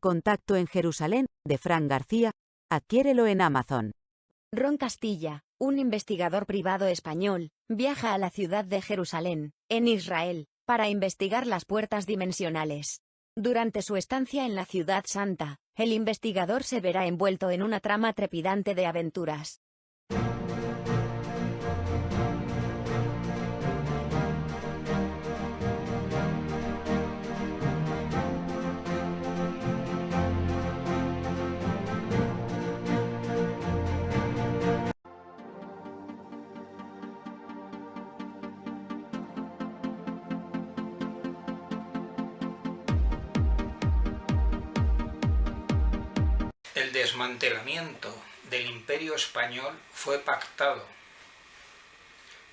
Contacto en Jerusalén, de Fran García. Adquiérelo en Amazon. Ron Castilla, un investigador privado español, viaja a la ciudad de Jerusalén, en Israel, para investigar las puertas dimensionales. Durante su estancia en la ciudad santa, el investigador se verá envuelto en una trama trepidante de aventuras. El desmantelamiento del Imperio Español fue pactado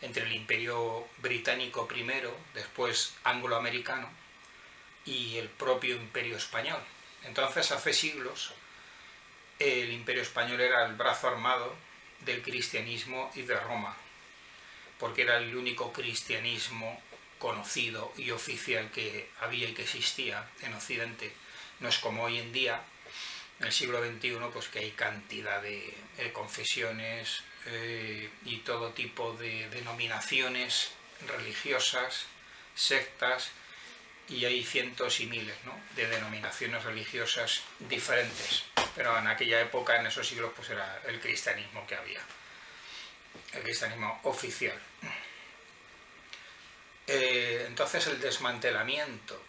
entre el Imperio Británico primero, después angloamericano, y el propio Imperio Español. Entonces, hace siglos, el Imperio Español era el brazo armado del cristianismo y de Roma, porque era el único cristianismo conocido y oficial que había y que existía en Occidente. No es como hoy en día, en el siglo XXI, pues que hay cantidad de confesiones y todo tipo de denominaciones religiosas, sectas, y hay cientos y miles, ¿no?, de denominaciones religiosas diferentes. Pero en aquella época, en esos siglos, pues era el cristianismo que había, el cristianismo oficial. Entonces el desmantelamiento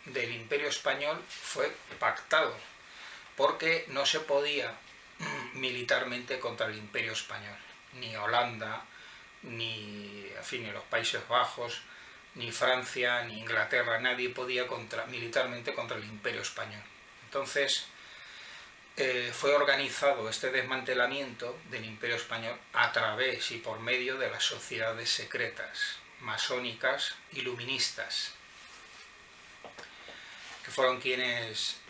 del Imperio Español fue pactado, porque no se podía militarmente contra el Imperio Español, ni Holanda, ni los Países Bajos, ni Francia, ni Inglaterra, nadie podía militarmente contra el Imperio Español. Entonces fue organizado este desmantelamiento del Imperio Español a través y por medio de las sociedades secretas, masónicas, iluministas, que fueron quienes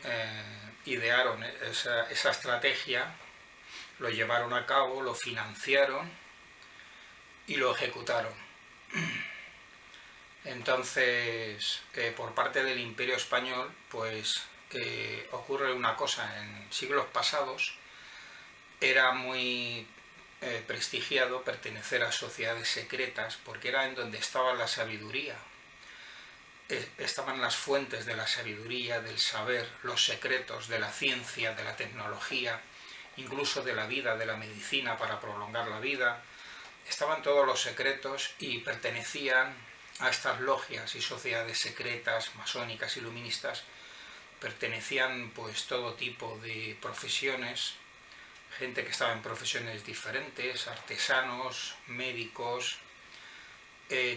idearon esa estrategia, lo llevaron a cabo, lo financiaron y lo ejecutaron. Entonces, por parte del Imperio Español, pues ocurre una cosa. En siglos pasados era muy prestigiado pertenecer a sociedades secretas, porque era en donde estaba la sabiduría. Estaban las fuentes de la sabiduría, del saber, los secretos de la ciencia, de la tecnología, incluso de la vida, de la medicina para prolongar la vida. Estaban todos los secretos y pertenecían a estas logias y sociedades secretas, masónicas, iluministas. Pertenecían pues todo tipo de profesiones, gente que estaba en profesiones diferentes, artesanos, médicos,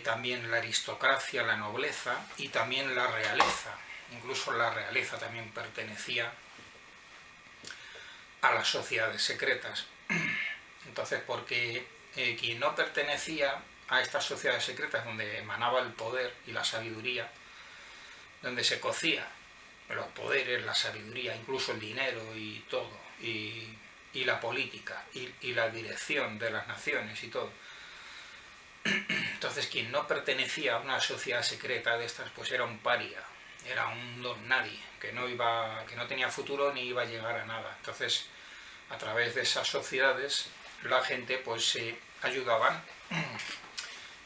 también la aristocracia, la nobleza y también la realeza. Incluso la realeza también pertenecía a las sociedades secretas. Entonces, porque quien no pertenecía a estas sociedades secretas, donde emanaba el poder y la sabiduría, donde se cocía los poderes, la sabiduría, incluso el dinero y todo, y la política y la dirección de las naciones y todo. Entonces, quien no pertenecía a una sociedad secreta de estas, pues era un paria, era un don nadie, que no tenía futuro ni iba a llegar a nada. Entonces, a través de esas sociedades, la gente pues se ayudaban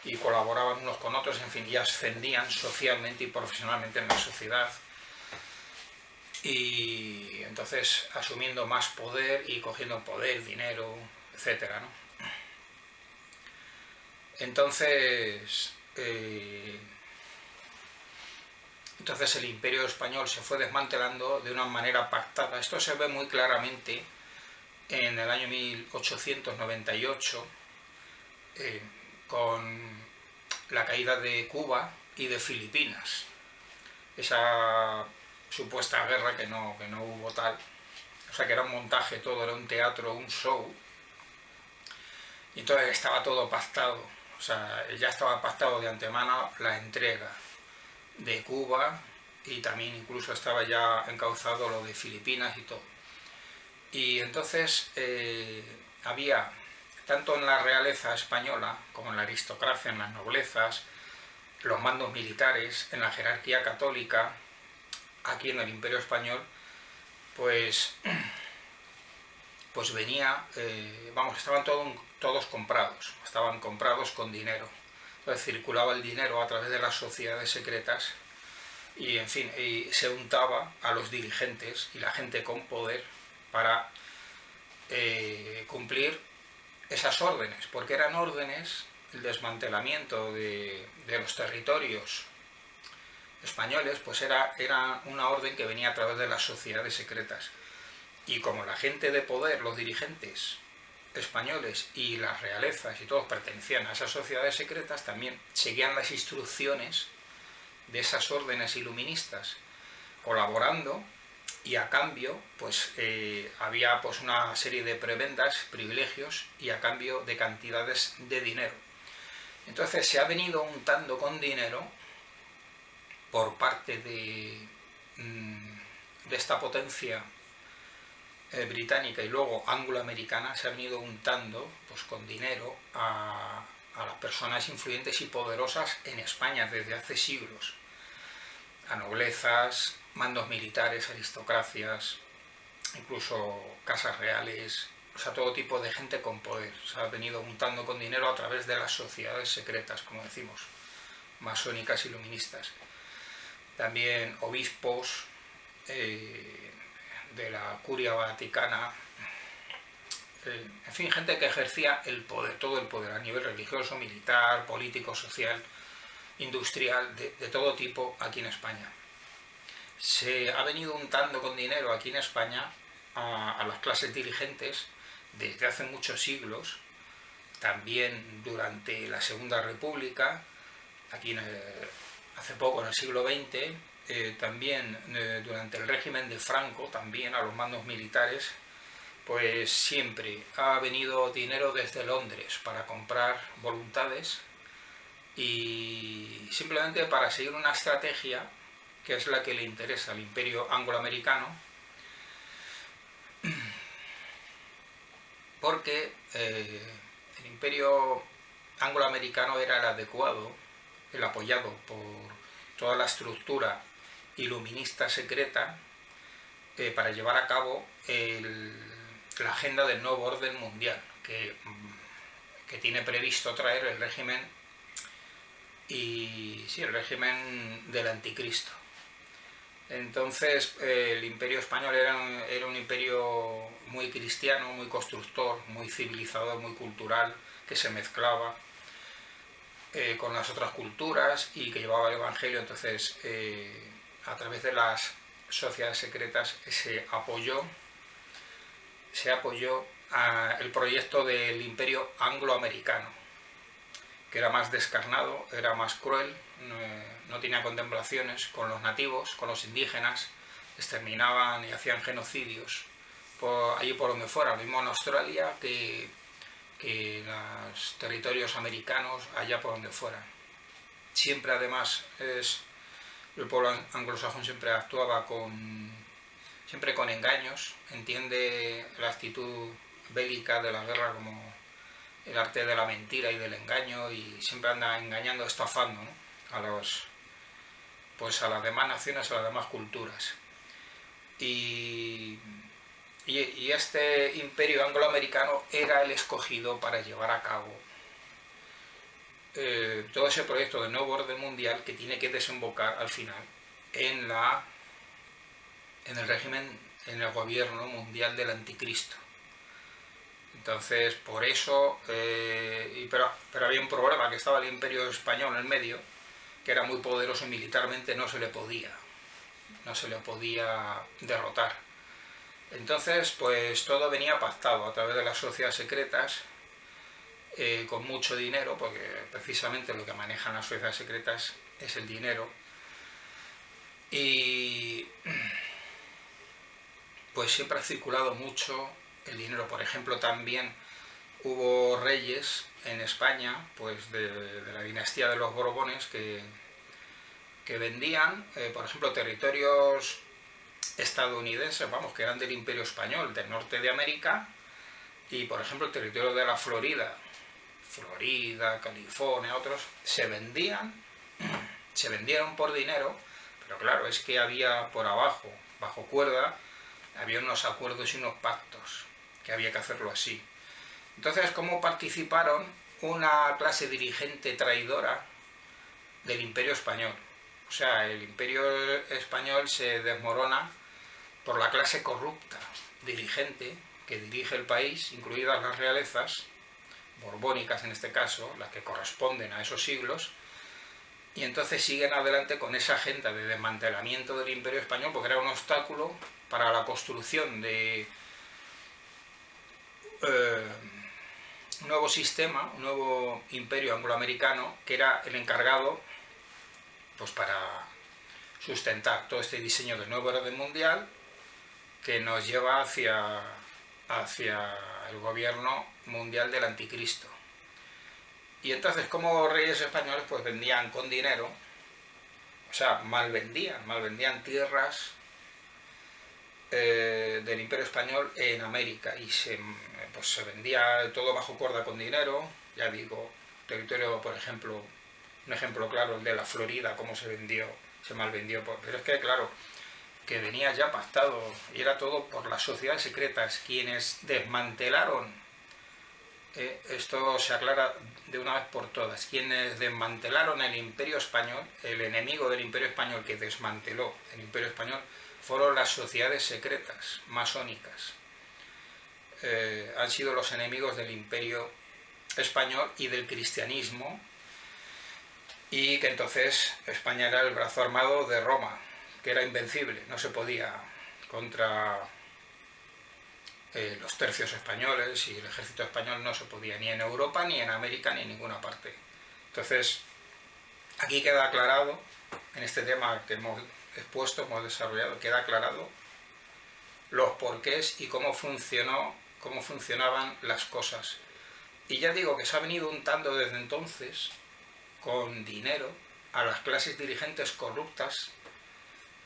y colaboraban unos con otros, en fin, y ascendían socialmente y profesionalmente en la sociedad. Y entonces, asumiendo más poder y cogiendo poder, dinero, etcétera, ¿no? Entonces el Imperio Español se fue desmantelando de una manera pactada. Esto se ve muy claramente en el año 1898, con la caída de Cuba y de Filipinas. Esa supuesta guerra que no hubo tal, o sea que era un montaje todo, era un teatro, un show, y entonces estaba todo pactado. O sea, ya estaba pactado de antemano la entrega de Cuba y también incluso estaba ya encauzado lo de Filipinas y todo. Y entonces había, tanto en la realeza española como en la aristocracia, en las noblezas, los mandos militares, en la jerarquía católica, aquí en el Imperio Español, pues venía, estaban todos comprados, estaban comprados con dinero. Entonces circulaba el dinero a través de las sociedades secretas y, en fin, y se untaba a los dirigentes y la gente con poder para cumplir esas órdenes, porque eran órdenes, el desmantelamiento de los territorios españoles, pues era una orden que venía a través de las sociedades secretas. Y como la gente de poder, los dirigentes españoles y las realezas y todos pertenecían a esas sociedades secretas, también seguían las instrucciones de esas órdenes iluministas, colaborando, y a cambio pues había pues una serie de prebendas, privilegios, y a cambio de cantidades de dinero. Entonces se ha venido untando con dinero por parte de esta potencia británica y luego angloamericana, se han ido untando pues con dinero a las personas influyentes y poderosas en España desde hace siglos, a noblezas, mandos militares, aristocracias, incluso casas reales, o sea, todo tipo de gente con poder. Se ha venido untando con dinero a través de las sociedades secretas, como decimos, masónicas y iluministas. También obispos, de la curia vaticana, en fin, gente que ejercía el poder, todo el poder a nivel religioso, militar, político, social, industrial, de todo tipo aquí en España. Se ha venido untando con dinero aquí en España a las clases dirigentes desde hace muchos siglos, también durante la Segunda República, aquí hace poco, en el siglo XX, también durante el régimen de Franco, también a los mandos militares, pues siempre ha venido dinero desde Londres para comprar voluntades y simplemente para seguir una estrategia que es la que le interesa al imperio angloamericano, porque el imperio angloamericano era el adecuado, el apoyado por toda la estructura iluminista secreta para llevar a cabo la agenda del nuevo orden mundial que tiene previsto traer el régimen el régimen del anticristo. Entonces el imperio español era un imperio muy cristiano, muy constructor, muy civilizador, muy cultural, que se mezclaba con las otras culturas y que llevaba el evangelio. Entonces a través de las sociedades secretas se apoyó el proyecto del imperio angloamericano, que era más descarnado, era más cruel, no tenía contemplaciones con los nativos, con los indígenas, exterminaban y hacían genocidios allí por donde fuera, lo mismo en Australia que en los territorios americanos, allá por donde fuera. Siempre además el pueblo anglosajón siempre actuaba siempre con engaños, entiende la actitud bélica de la guerra como el arte de la mentira y del engaño, y siempre anda engañando, estafando, ¿no? a las demás naciones, a las demás culturas. Y este imperio angloamericano era el escogido para llevar a cabo todo ese proyecto de nuevo orden mundial que tiene que desembocar al final en el régimen, en el gobierno mundial del anticristo. Entonces, por eso, pero había un problema, que estaba el imperio español en el medio, que era muy poderoso y militarmente no se le podía derrotar. Entonces, pues todo venía pactado a través de las sociedades secretas, con mucho dinero, porque precisamente lo que manejan las sociedades secretas es el dinero. Y pues siempre ha circulado mucho el dinero. Por ejemplo, también hubo reyes en España, pues de la dinastía de los Borbones, que vendían, por ejemplo, territorios estadounidenses, que eran del Imperio Español, del norte de América, y por ejemplo el territorio de la Florida, California, otros, se vendieron por dinero, pero claro, es que había por abajo, bajo cuerda, había unos acuerdos y unos pactos, que había que hacerlo así. Entonces, ¿cómo participaron una clase dirigente traidora del Imperio Español? O sea, el Imperio Español se desmorona por la clase corrupta, dirigente, que dirige el país, incluidas las realezas, borbónicas en este caso, las que corresponden a esos siglos, y entonces siguen adelante con esa agenda de desmantelamiento del Imperio Español, porque era un obstáculo para la construcción de un nuevo sistema, un nuevo imperio angloamericano, que era el encargado pues para sustentar todo este diseño del nuevo orden mundial que nos lleva hacia el gobierno mundial del anticristo. Y entonces, como reyes españoles, pues vendían con dinero, o sea, mal vendían tierras del Imperio Español en América, y se vendía todo bajo cuerda con dinero. Ya digo, territorio, por ejemplo, un ejemplo claro, el de la Florida, cómo se mal vendió, pero es que claro, que venía ya pactado, y era todo por las sociedades secretas, quienes desmantelaron, esto se aclara de una vez por todas, quienes desmantelaron el Imperio Español, el enemigo del Imperio Español que desmanteló el Imperio Español, fueron las sociedades secretas, masónicas. Han sido los enemigos del Imperio Español y del cristianismo, y que entonces España era el brazo armado de Roma, que era invencible, no se podía contra los tercios españoles, y el ejército español no se podía ni en Europa, ni en América, ni en ninguna parte. Entonces, aquí queda aclarado, en este tema que hemos expuesto, hemos desarrollado, queda aclarado los porqués y cómo funcionaban las cosas. Y ya digo que se ha venido untando desde entonces, con dinero, a las clases dirigentes corruptas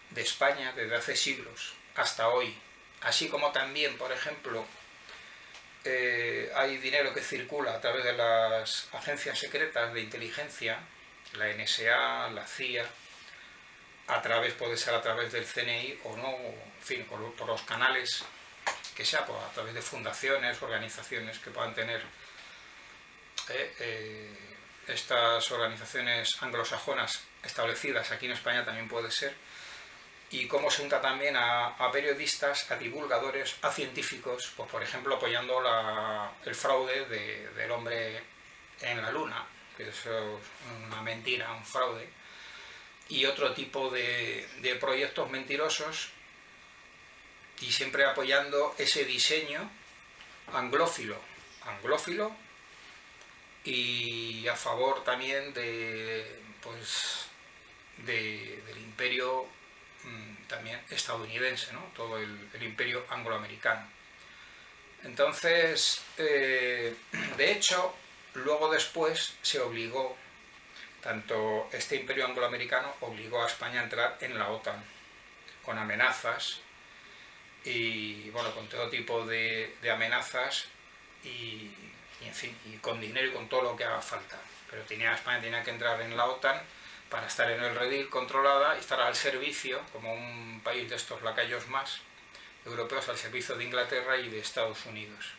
de España desde hace siglos hasta hoy. Así como también, por ejemplo, hay dinero que circula a través de las agencias secretas de inteligencia, la NSA, la CIA, puede ser a través del CNI o no, en fin, por los canales que sea, a través de fundaciones, organizaciones que puedan tener estas organizaciones anglosajonas establecidas aquí en España, también puede ser. Y cómo se unta también a periodistas, a divulgadores, a científicos, pues por ejemplo apoyando el fraude del hombre en la Luna, que eso es una mentira, un fraude, y otro tipo de proyectos mentirosos, y siempre apoyando ese diseño anglófilo, y a favor también del imperio también estadounidense, ¿no? Todo el imperio angloamericano. Entonces, de hecho, luego después se obligó, tanto este imperio angloamericano obligó a España a entrar en la OTAN, con amenazas, y bueno, con todo tipo de amenazas, y en fin, y con dinero y con todo lo que haga falta. Pero España tenía que entrar en la OTAN para estar en el redil controlada y estar al servicio, como un país de estos lacayos más europeos, al servicio de Inglaterra y de Estados Unidos.